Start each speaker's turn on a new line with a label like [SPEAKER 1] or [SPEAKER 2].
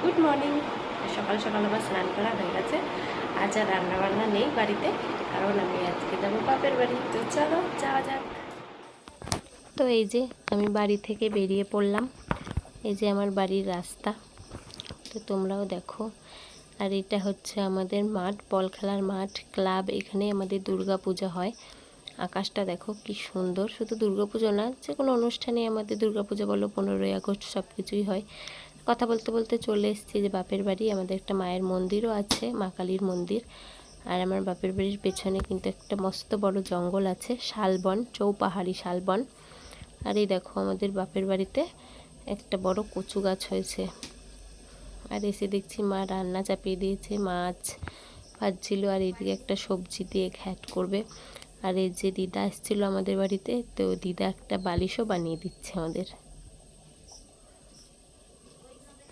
[SPEAKER 1] Good morning. সকাল সকাল আবার স্নান করা হয়ে গেছে। আজ আর রান্নাবান্না নেই বাড়িতে, কারণ আমি আজকে যাবো বাপের বাড়ি। তো চলো যাওয়া যাক। তো এই যে আমি বাড়ি থেকে বেরিয়ে পড়লাম। এই যে আমার বাড়ির রাস্তা, তো তোমরাও দেখো। আর এটা হচ্ছে আমাদের মাঠ, বল খেলার মাঠ, ক্লাব। এখানে আমাদের দুর্গা পূজা হয়। আকাশটা দেখো কি সুন্দর। শুধু দুর্গা পুজো না, যে কোনো অনুষ্ঠানে আমাদের দুর্গা পূজা বলো, 15ই আগস্ট, সব কিছুই হয়। কথা বলতে বলতে চলে এসেছি যে বাপের বাড়ি। আমাদের একটা মায়ের মন্দিরও আছে, মা কালীর মন্দির। আর আমার বাপের বাড়ির পেছনে কিন্তু একটা মস্ত বড় জঙ্গল আছে, শালবন, চৌপাহাড়ি শালবন। আর এই দেখো আমাদের বাপের বাড়িতে একটা বড় কচু গাছ হয়েছে। আর এসে দেখছি মা রান্না চাপিয়ে দিয়েছে, মাছ ভাজছিল, আর এইদিকে একটা সবজি দিয়ে ঘ্যাট করবে। আর এই যে দিদা এসেছিলো আমাদের বাড়িতে, তো দিদা একটা বালিশও বানিয়ে দিচ্ছে আমাদের।